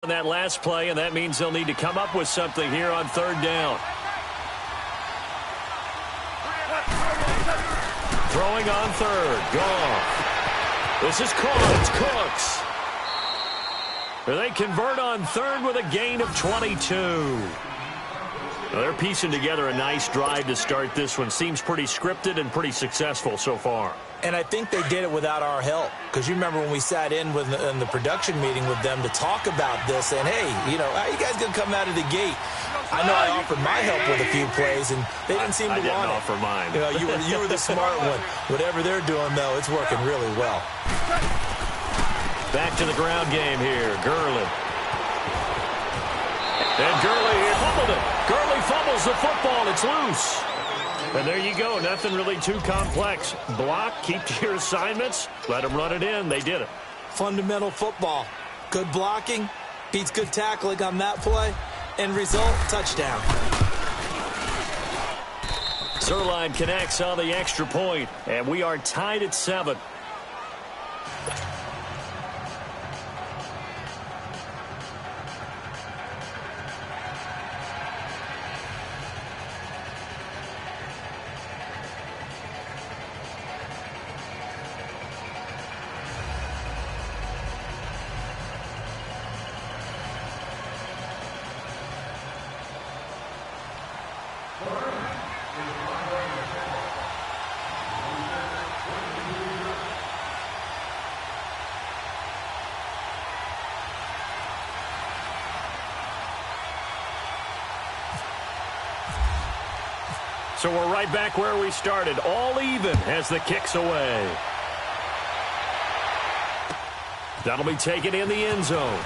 on that last play, and that means they'll need to come up with something here on third down. Throwing on third. Goff. This is caught. It's Cooks. They convert on third with a gain of 22. Well, they're piecing together a nice drive to start this one. Seems pretty scripted and pretty successful so far. And I think they did it without our help. Because you remember when we sat in the production meeting with them to talk about this, and, hey, how you guys going to come out of the gate? I know I offered my help with a few plays, and they didn't seem to want it. I didn't offer mine. You were the smart one. Whatever they're doing, though, it's working really well. Back to the ground game here. Gurley. And Gurley fumbled it. Gurley fumbles the football. It's loose. And there you go. Nothing really too complex. Block, keep to your assignments, let them run it in. They did it. Fundamental football. Good blocking, beats good tackling on that play. End result, touchdown. Zerline connects on the extra point, and we are tied at 7. So we're right back where we started, all even as the kick's away. That'll be taken in the end zone.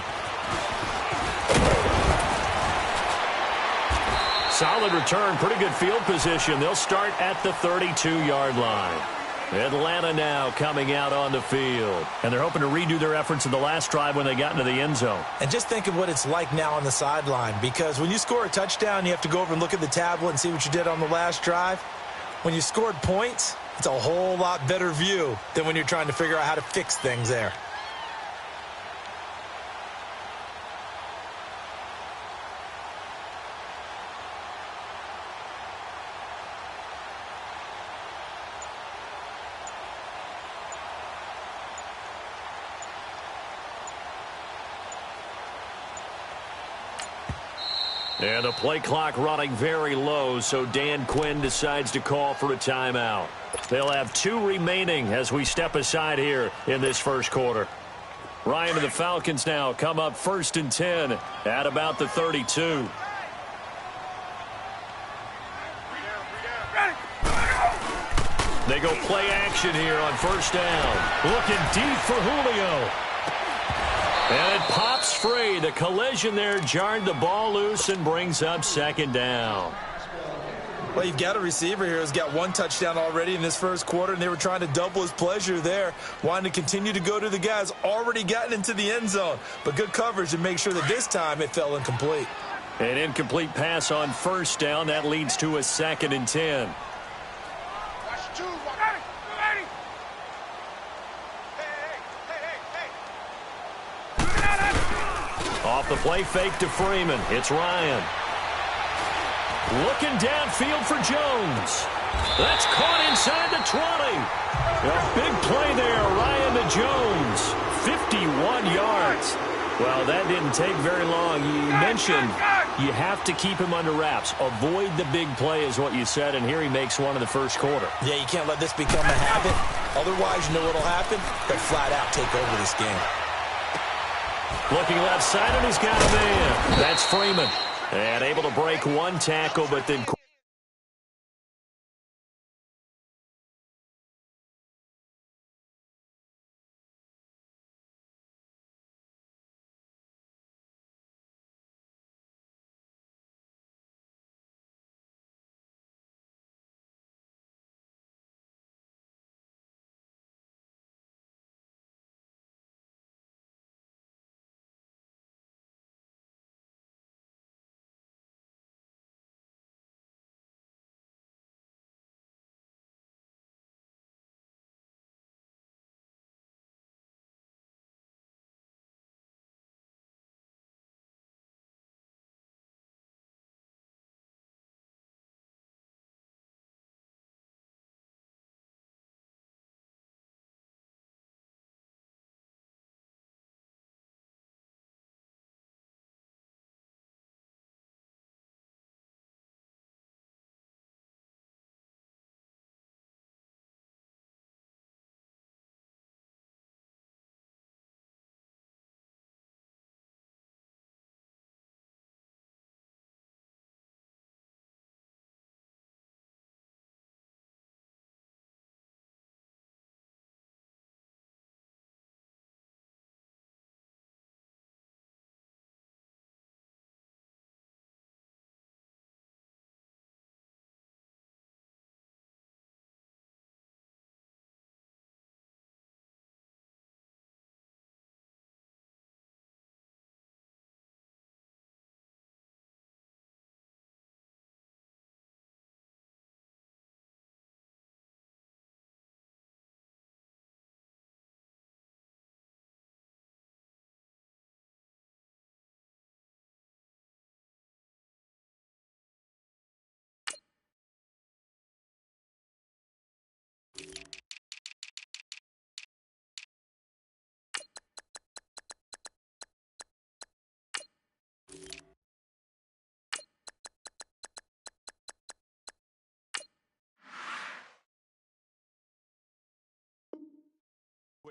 Solid return, pretty good field position. They'll start at the 32-yard line. Atlanta now coming out on the field. And they're hoping to redo their efforts in the last drive when they got into the end zone. And just think of what it's like now on the sideline. Because when you score a touchdown, you have to go over and look at the tablet and see what you did on the last drive. When you scored points, it's a whole lot better view than when you're trying to figure out how to fix things there. And the play clock running very low, so Dan Quinn decides to call for a timeout. They'll have 2 remaining as we step aside here in this first quarter. Ryan and the Falcons now come up 1st and 10 at about the 32. They go play action here on 1st down. Looking deep for Julio. And it pops free. The collision there jarred the ball loose and brings up 2nd down. Well, you've got a receiver here who's got 1 touchdown already in this first quarter, and they were trying to double his pleasure there, wanting to continue to go to the guys already gotten into the end zone. But good coverage to make sure that this time it fell incomplete. An incomplete pass on 1st down. That leads to a 2nd and 10. Off the play fake to Freeman. It's Ryan. Looking downfield for Jones. That's caught inside the 20. A big play there, Ryan to Jones. 51 yards. Well, that didn't take very long. You mentioned you have to keep him under wraps. Avoid the big play is what you said, and here he makes one in the first quarter. Yeah, you can't let this become a habit. Otherwise, you know what will happen? They'll flat out take over this game. Looking left side, and he's got a man. That's Freeman. And able to break 1 tackle, but then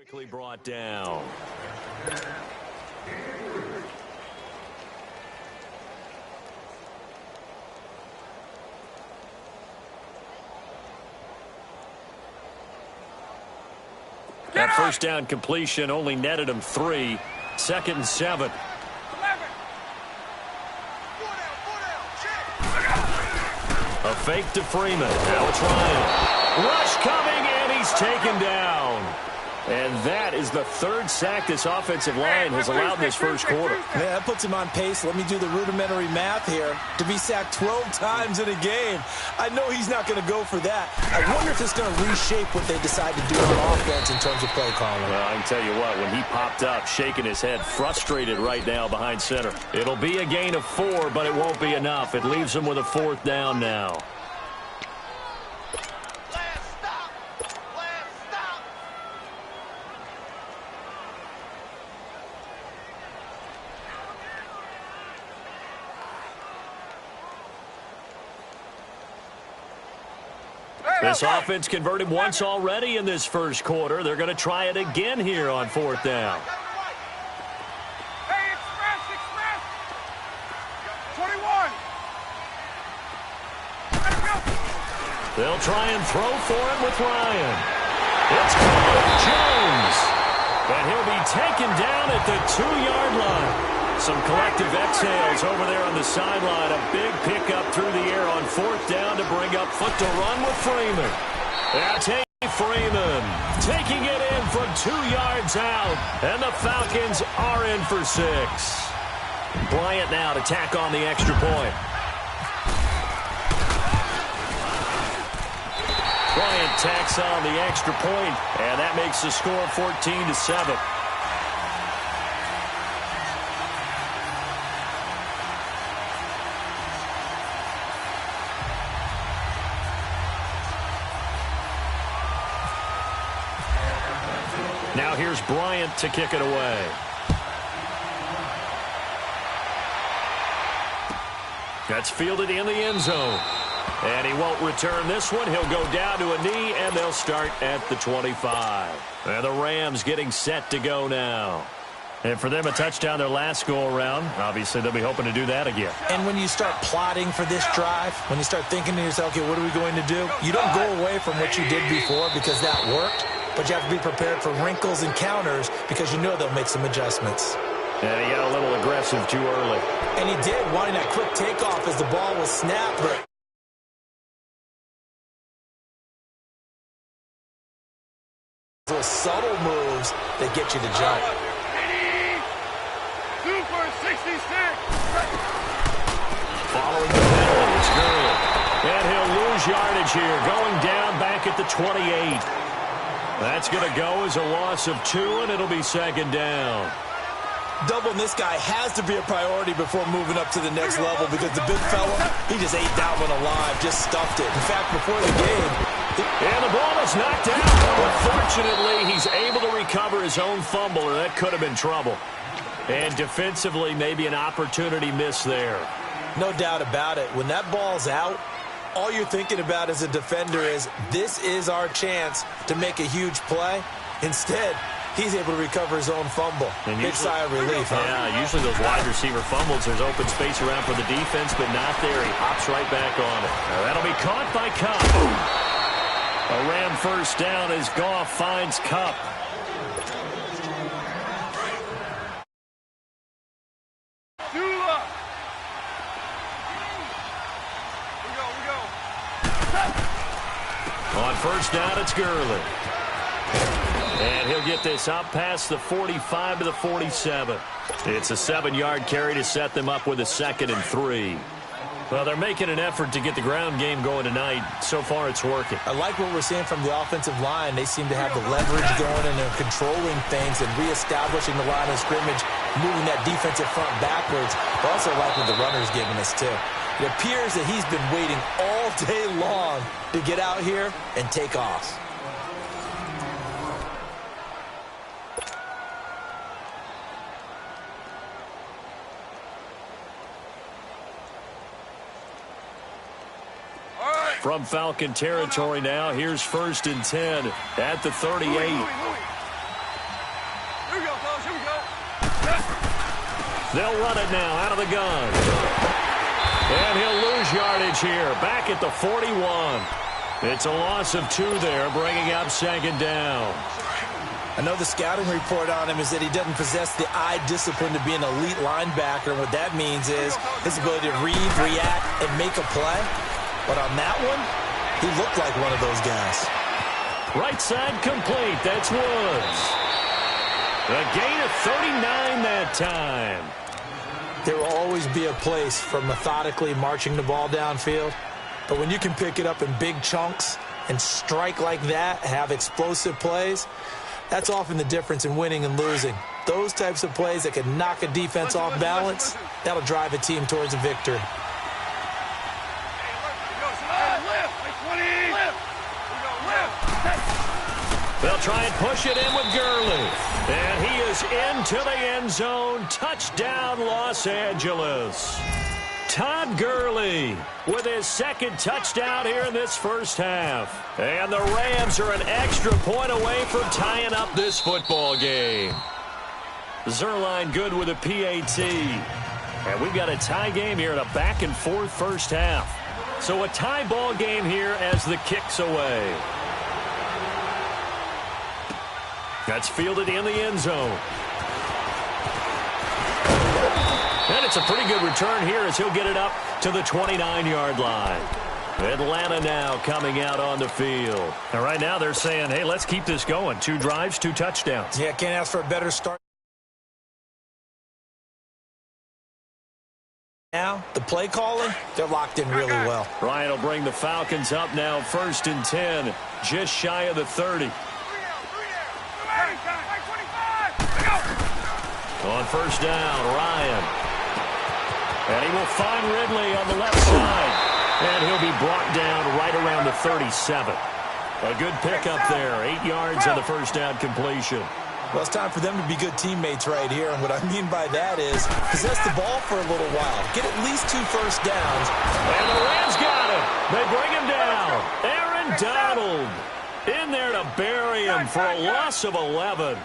Quickly brought down. That first down completion only netted him 3. 2nd and 7. A fake to Freeman. Now it's Ryan. Rush coming, and he's taken down. And that is the 3rd sack this offensive line has allowed this first quarter. Yeah, that puts him on pace. Let me do the rudimentary math here. To be sacked 12 times in a game, I know he's not going to go for that. I wonder if it's going to reshape what they decide to do on offense in terms of play calling. Well, I can tell you what, when he popped up, shaking his head, frustrated right now behind center. It'll be a gain of 4, but it won't be enough. It leaves him with a 4th down now. This offense converted once already in this first quarter. They're going to try it again here on 4th down. Hey, express! 21! They'll try and throw for it with Ryan. It's Jones. And he'll be taken down at the 2-yard line. Some collective exhales over there on the sideline. A big pickup through the air on 4th down to bring up foot to run with Freeman. That's Freeman taking it in from 2 yards out. And the Falcons are in for 6. Bryant now to tack on the extra point. Bryant tacks on the extra point, and that makes the score 14-7. Now here's Bryant to kick it away. That's fielded in the end zone. And he won't return this one. He'll go down to a knee, and they'll start at the 25. And the Rams getting set to go now. And for them, a touchdown their last go-around. Obviously, they'll be hoping to do that again. And when you start plotting for this drive, when you start thinking to yourself, okay, what are we going to do? You don't go away from what you did before because that worked, but you have to be prepared for wrinkles and counters because you know they'll make some adjustments. And he got a little aggressive too early. And he did, wanting that quick takeoff as the ball was snapped, but those subtle moves that get you to jump. Super 66. Following the penalty, it's Gurley. And he'll lose yardage here, going down back at the 28. That's going to go as a loss of 2, and it'll be 2nd down. Doubling this guy has to be a priority before moving up to the next level because the big fella, he just ate that one alive, just stuffed it. In fact, before the game, and the ball is knocked out. But fortunately, he's able to recover his own fumble, or that could have been trouble. And defensively, maybe an opportunity miss there. no doubt about it. When that ball's out, all you're thinking about as a defender is, this is our chance to make a huge play. Instead, he's able to recover his own fumble. And big sigh of relief, huh? Yeah, usually those wide receiver fumbles, there's open space around for the defense, but not there. He hops right back on it. Now, that'll be caught by Cup. A Ram first down as Goff finds Cup. On first down, it's Gurley. And he'll get this up past the 45 to the 47. It's a 7-yard carry to set them up with a 2nd and 3. Well, they're making an effort to get the ground game going tonight. So far, it's working. I like what we're seeing from the offensive line. They seem to have the leverage going, and they're controlling things and reestablishing the line of scrimmage, moving that defensive front backwards. I also like what the runner's giving us, too. It appears that he's been waiting all day long to get out here and take off. From Falcon territory now, here's 1st and 10 at the 38. They'll run it now out of the gun. And he'll lose yardage here, back at the 41. It's a loss of 2 there, bringing up second down. I know the scouting report on him is that he doesn't possess the eye discipline to be an elite linebacker. And what that means is his ability to read, react, and make a play. But on that one, he looked like one of those guys. Right side complete. That's Woods. A gain of 39 that time. There will always be a place for methodically marching the ball downfield. But when you can pick it up in big chunks and strike like that, have explosive plays, that's often the difference in winning and losing. Those types of plays that can knock a defense off balance, that'll drive a team towards a victory. They'll try and push it in with Gurley. And he is into the end zone. Touchdown, Los Angeles. Todd Gurley with his second touchdown here in this first half. And the Rams are an extra point away from tying up this football game. Zerline good with a PAT. And we've got a tie game here in a back-and-forth first half. So a tie ball game here as the kick's away. That's fielded in the end zone. And it's a pretty good return here as he'll get it up to the 29-yard line. Atlanta now coming out on the field. And right now they're saying, hey, let's keep this going. 2 drives, 2 touchdowns. Yeah, can't ask for a better start. Now, the play calling, they're locked in really well. Ryan will bring the Falcons up now, 1st and 10, just shy of the 30. On first down, Ryan. And he will find Ridley on the left side. And he'll be brought down right around the 37. A good pickup there. 8 yards on the first down completion. Well, it's time for them to be good teammates right here. And what I mean by that is possess the ball for a little while. Get at least 2 first downs. And the Rams got him. They bring him down. Aaron Donald in there to bury him for a loss of 11.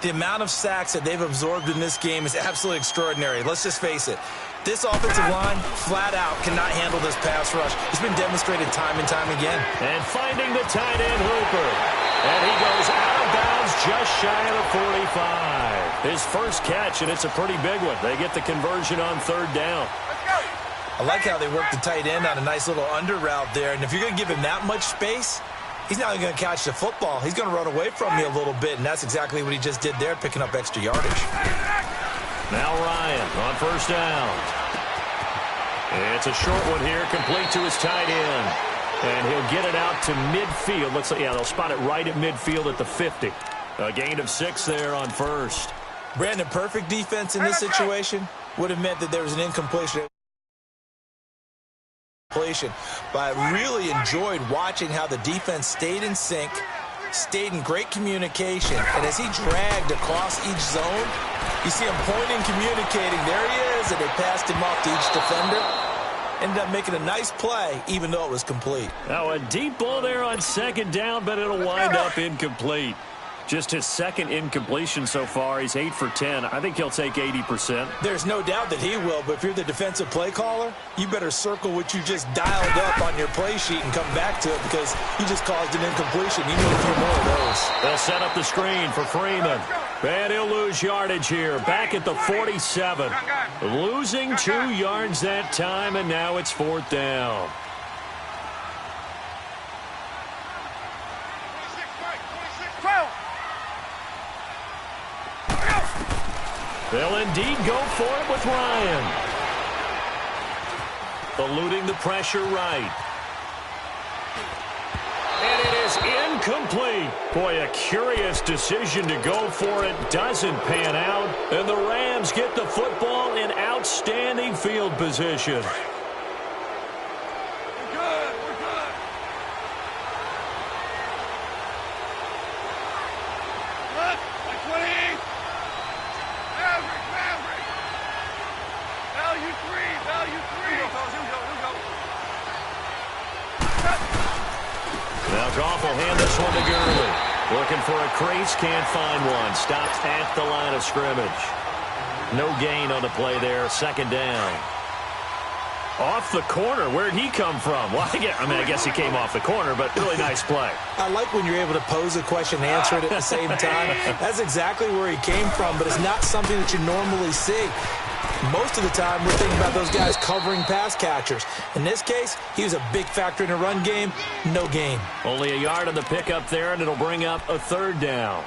The amount of sacks that they've absorbed in this game is absolutely extraordinary. Let's just face it. This offensive line, flat out, cannot handle this pass rush. It's been demonstrated time and time again. And finding the tight end, Hooper. And he goes out of bounds just shy of the 45. His first catch, and it's a pretty big one. They get the conversion on 3rd down. I like how they work the tight end on a nice little under route there. And if you're going to give him that much space, he's not going to catch the football. He's going to run away from you a little bit, and that's exactly what he just did there, picking up extra yardage. Now Ryan on first down. It's a short one here, complete to his tight end. And he'll get it out to midfield. Looks like, yeah, they'll spot it right at midfield at the 50. A gain of 6 there on first. Brandon, perfect defense in this situation would have meant that there was an incompletion. But I really enjoyed watching how the defense stayed in sync, stayed in great communication, and as he dragged across each zone, you see him pointing, communicating. There he is, and they passed him off to each defender. Ended up making a nice play, even though it was complete. Now a deep ball there on 2nd down, but it'll wind up incomplete. Just his 2nd incompletion so far. He's 8 for 10. I think he'll take 80%. There's no doubt that he will, but if you're the defensive play caller, you better circle what you just dialed up on your play sheet and come back to it because you just caused an incompletion. You need a few more of those. They'll set up the screen for Freeman. And he'll lose yardage here. Back at the 47. Losing 2 yards that time, and now it's 4th down. They'll indeed go for it with Ryan. Eluding the pressure right. And it is incomplete. Boy, a curious decision to go for it. Doesn't pan out. And the Rams get the football in outstanding field position. Goff will hand this one to Gurley. Looking for a crease, can't find one. Stopped at the line of scrimmage. No gain on the play there. Second down. Off the corner. Where'd he come from? Well, I guess he came off the corner, but really nice play. I like when you're able to pose a question and answer it at the same time. That's exactly where he came from, but it's not something that you normally see. Most of the time, we're thinking about those guys covering pass catchers. In this case, he was a big factor in the run game. No gain. Only a yard on the pickup there, and it'll bring up a third down.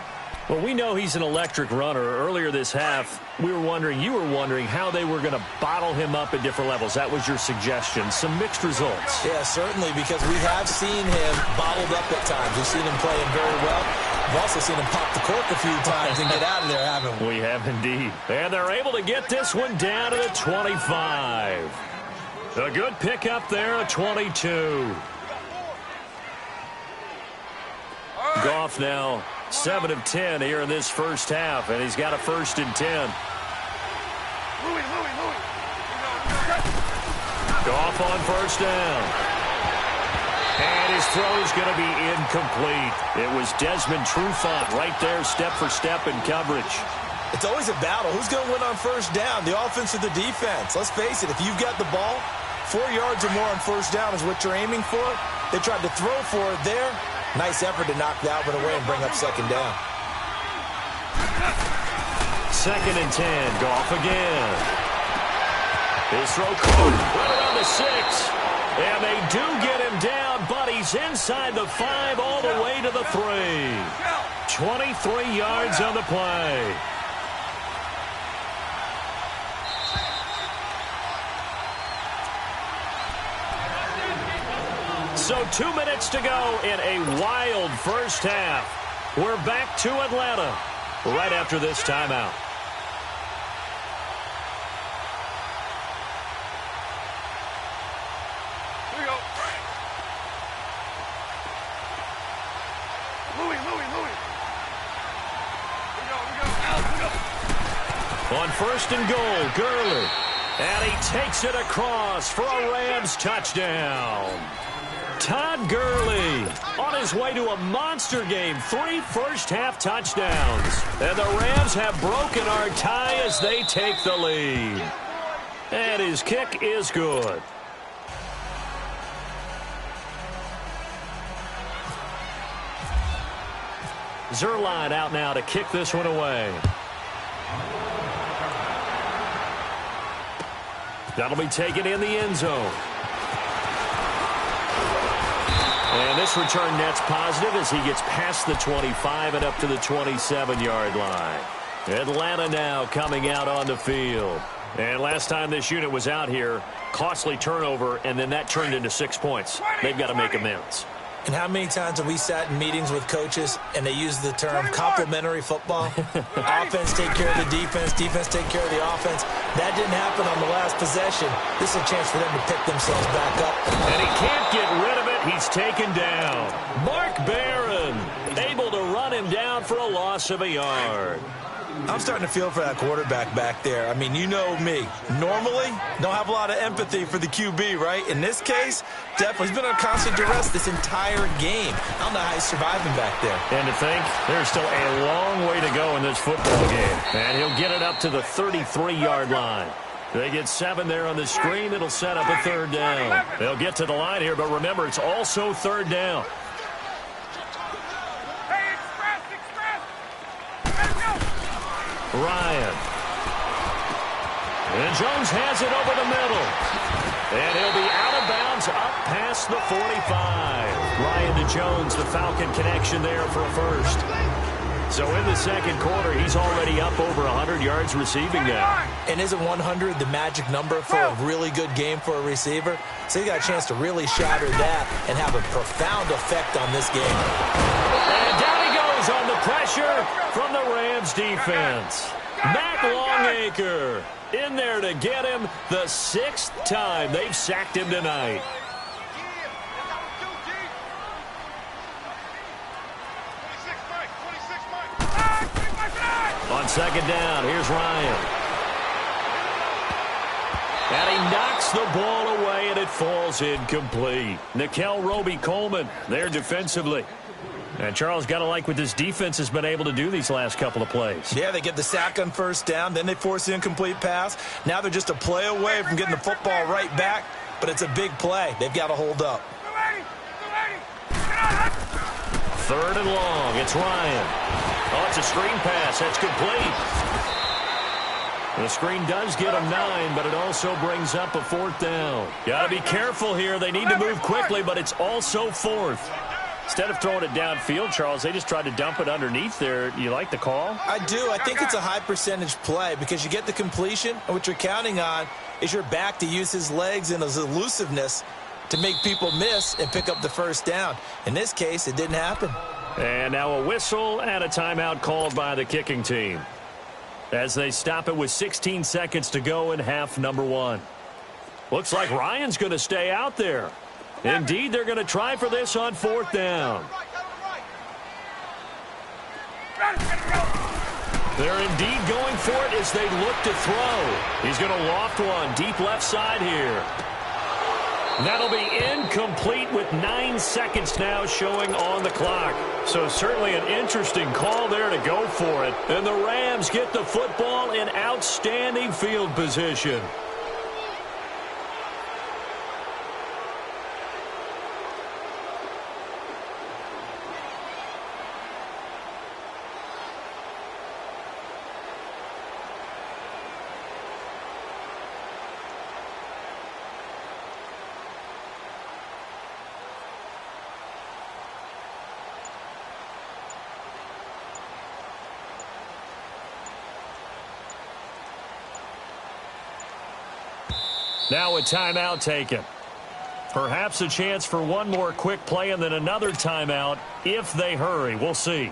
Well, we know he's an electric runner. Earlier this half, you were wondering how they were going to bottle him up at different levels. That was your suggestion. Some mixed results. Yeah, certainly, because we have seen him bottled up at times. We've seen him playing very well. We've also seen him pop the cork a few times and get out of there, haven't we? We have indeed. And they're able to get this one down to the 25. A good pickup there at 22. Goff now 7 of 10 here in this first half, and he's got a 1st and 10. Goff on 1st down. And his throw is going to be incomplete. It was Desmond Trufant right there, step for step in coverage. It's always a battle. Who's going to win on 1st down, the offense or the defense? Let's face it, if you've got the ball, 4 yards or more on 1st down is what you're aiming for. They tried to throw for it there. Nice effort to knock that one away and bring up 2nd down. 2nd and 10. Goff again. His throw caught right around the 6. And they do get him down, but he's inside the 5 all the way to the 3. 23 yards on the play. So 2 minutes to go in a wild first half. We're back to Atlanta right after this timeout. Here we go. Louis. Here we go. On 1st and goal, Gurley. And he takes it across for a Rams touchdown. Todd Gurley on his way to a monster game. 3 first-half touchdowns. And the Rams have broken our tie as they take the lead. And his kick is good. Zuerlein out now to kick this one away. That'll be taken in the end zone. And this return net's positive as he gets past the 25 and up to the 27-yard line. Atlanta now coming out on the field. And last time this unit was out here, costly turnover, and then that turned into 6 points. They've got to make amends. And how many times have we sat in meetings with coaches and they use the term complementary football? Offense take care of the defense, defense take care of the offense. That didn't happen on the last possession. This is a chance for them to pick themselves back up. And he can't get rid of it. He's taken down. Mark Barron able to run him down for a loss of a yard. I'm starting to feel for that quarterback back there. I mean, you know me. Normally, don't have a lot of empathy for the QB, right? In this case, definitely. He's been on constant duress this entire game. I don't know how he's surviving back there. And to think, there's still a long way to go in this football game. And he'll get it up to the 33-yard line. They get 7 there on the screen. It'll set up a 3rd down. They'll get to the line here, but remember, it's also 3rd down. Ryan. And Jones has it over the middle. And he'll be out of bounds up past the 45. Ryan to Jones, the Falcon connection there for a 1st. So in the 2nd quarter, he's already up over 100 yards receiving now. And isn't 100 the magic number for a really good game for a receiver? So he got a chance to really shatter that and have a profound effect on this game. And down he goes on the pressure from the Rams defense. Matt Longacre in there to get him the 6th time they've sacked him tonight. On 2nd down, here's Ryan. And he knocks the ball away, and it falls incomplete. Nickel Roby-Coleman there defensively. And Charles, got to like what this defense has been able to do these last couple of plays. Yeah, they get the sack on first down, then they force the incomplete pass. Now they're just a play away from getting the football right back, but it's a big play. They've got to hold up. Third and long. It's Ryan. Oh, it's a screen pass. That's complete. The screen does get him 9, but it also brings up a 4th down. Got to be careful here. They need to move quickly, but it's also 4th. Instead of throwing it downfield, Charles, they just tried to dump it underneath there. You like the call? I do. I think it's a high percentage play because you get the completion, and what you're counting on is your back to use his legs and his elusiveness to make people miss and pick up the first down. In this case, it didn't happen. And now a whistle and a timeout called by the kicking team as they stop it with 16 seconds to go in half number 1. Looks like Ryan's going to stay out there. Indeed, they're going to try for this on 4th down. They're indeed going for it as they look to throw. He's going to loft one deep left side here. That'll be incomplete with 9 seconds now showing on the clock. So certainly an interesting call there to go for it. And the Rams get the football in outstanding field position. Now a timeout taken. Perhaps a chance for one more quick play and then another timeout if they hurry. We'll see.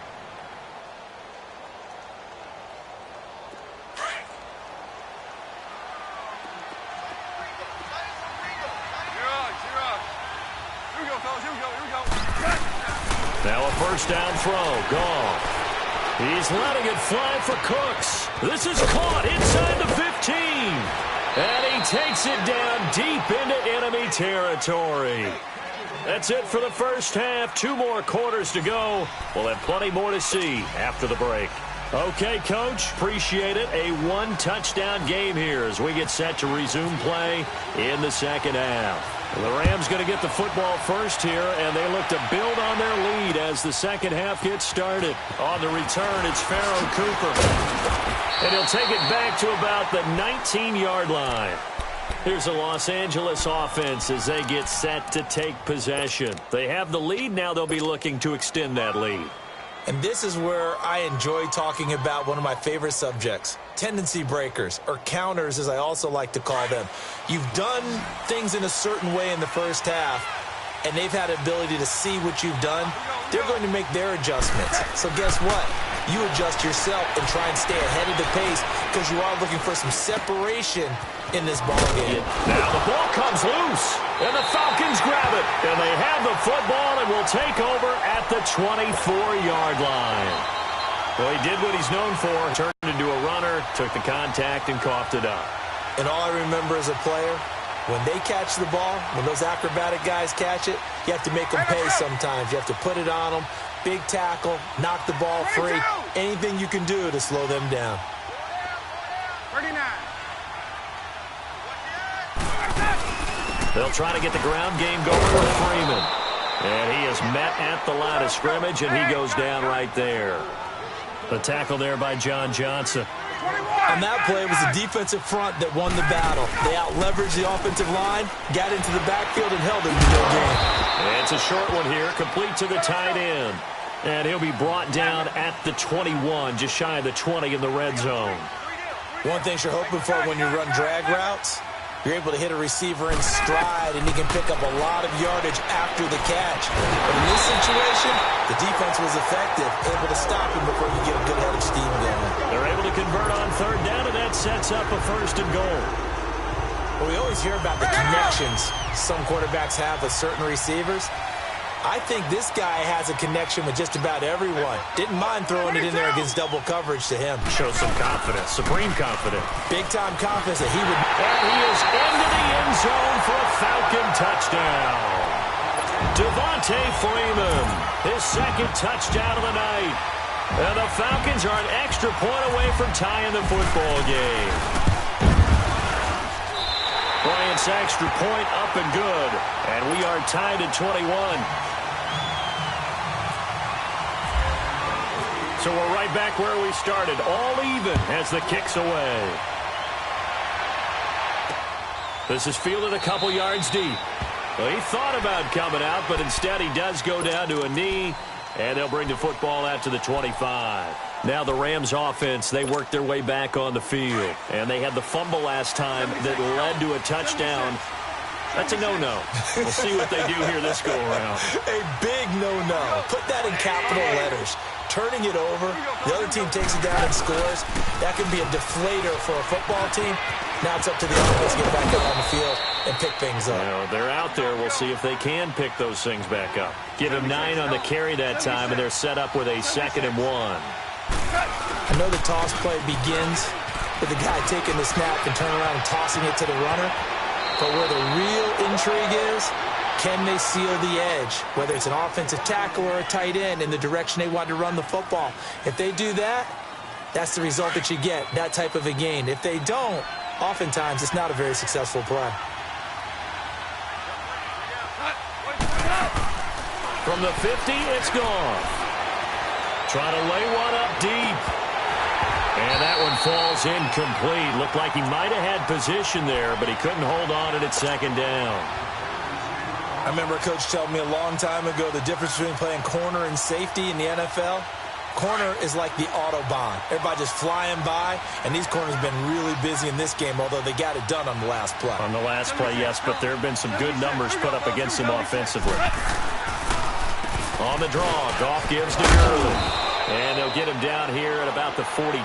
Now a first down throw. Gone. He's letting it fly for Cooks. This is caught inside the 15. And he takes it down deep into enemy territory. That's it for the first half. 2 more quarters to go. We'll have plenty more to see after the break. Okay, Coach, appreciate it. A 1-touchdown game here as we get set to resume play in the second half. The Rams going to get the football first here, and they look to build on their lead as the second half gets started. On the return, it's Pharaoh Cooper. And he'll take it back to about the 19-yard line. Here's the Los Angeles offense as they get set to take possession. They have the lead. Now they'll be looking to extend that lead. And this is where I enjoy talking about one of my favorite subjects, tendency breakers, or counters as I also like to call them. You've done things in a certain way in the first half, and they've had the ability to see what you've done. They're going to make their adjustments. So guess what? You adjust yourself and try and stay ahead of the pace because you are looking for some separation in this ball game. Now the ball comes loose, and the Falcons grab it. And they have the football and will take over at the 24-yard line. Well, he did what he's known for, turned into a runner, took the contact, and coughed it up. And all I remember as a player, when they catch the ball, when those acrobatic guys catch it, you have to make them pay sometimes. You have to put it on them, big tackle, knock the ball free, anything you can do to slow them down. 39. They'll try to get the ground game going with Freeman. And he is met at the line of scrimmage, and he goes down right there. The tackle there by John Johnson. On that play, it was the defensive front that won the battle. They out-leveraged the offensive line, got into the backfield, and held it in the game. And it's a short one here, complete to the tight end. And he'll be brought down at the 21, just shy of the 20 in the red zone. One thing you're hoping for when you run drag routes, you're able to hit a receiver in stride, and he can pick up a lot of yardage after the catch. But in this situation, the defense was effective, able to stop him before you get a good head of steam going. They're able to convert on third down, and that sets up a first and goal. Well, we always hear about the connections some quarterbacks have with certain receivers. I think this guy has a connection with just about everyone. Didn't mind throwing it in there against double coverage to him. Shows some confidence, supreme confidence. Big-time confidence that he would... And he is into the end zone for a Falcon touchdown. Devontae Freeman, his second touchdown of the night. And the Falcons are an extra point away from tying the football game. Bryant's extra point up and good. And we are tied at 21. So we're right back where we started, all even as the kick's away. This is fielded a couple yards deep. Well, he thought about coming out, but instead he does go down to a knee, and they'll bring the football out to the 25. Now the Rams offense, they worked their way back on the field, and they had the fumble last time that led to a touchdown. That's a no-no. We'll see what they do here this go-around. A big no-no. Put that in capital letters. Turning it over, the other team takes it down and scores. That can be a deflator for a football team. Now it's up to the offense to get back out on the field and pick things up. Well, they're out there. We'll see if they can pick those things back up. Give him 9 on the carry that time, and they're set up with a 2nd and 1. I know the toss play begins with the guy taking the snap and turning around and tossing it to the runner. But where the real intrigue is, can they seal the edge, whether it's an offensive tackle or a tight end, in the direction they want to run the football? If they do that, that's the result that you get, that type of a gain. If they don't, oftentimes it's not a very successful play. From the 50, it's gone. Trying to lay one up deep. And that one falls incomplete. Looked like he might have had position there, but he couldn't hold on at 2nd down. I remember a coach telling me a long time ago the difference between playing corner and safety in the NFL. Corner is like the Autobahn. Everybody just flying by, and these corners have been really busy in this game, although they got it done on the last play. On the last play, yes, but there have been some good numbers put up against them offensively. On the draw, Goff gives to Gurley. And they'll get him down here at about the 42.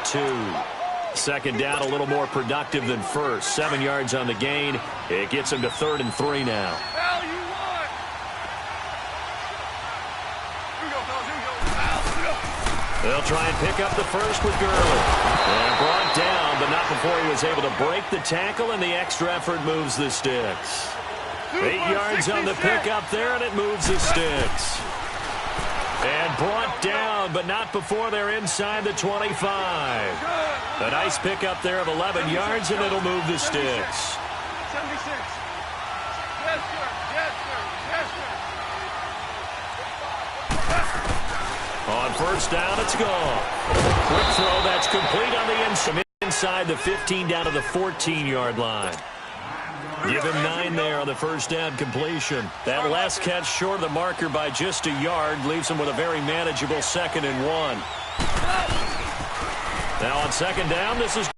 2nd down, a little more productive than first. 7 yards on the gain. It gets him to 3rd and 3 now. They'll try and pick up the first with Gurley. And brought down, but not before he was able to break the tackle, and the extra effort moves the sticks. 8 yards on the pickup there, and it moves the sticks. And brought down, but not before they're inside the 25. A nice pickup there of 11 yards, and it'll move the sticks. 76. Yes, sir. Yes, sir. Yes, sir. On 1st down, it's gone. Quick throw, that's complete on the inside the 15 down to the 14-yard line. Give him 9 there on the 1st down completion. That last catch short of the marker by just a yard leaves him with a very manageable 2nd and 1. Now on 2nd down, this is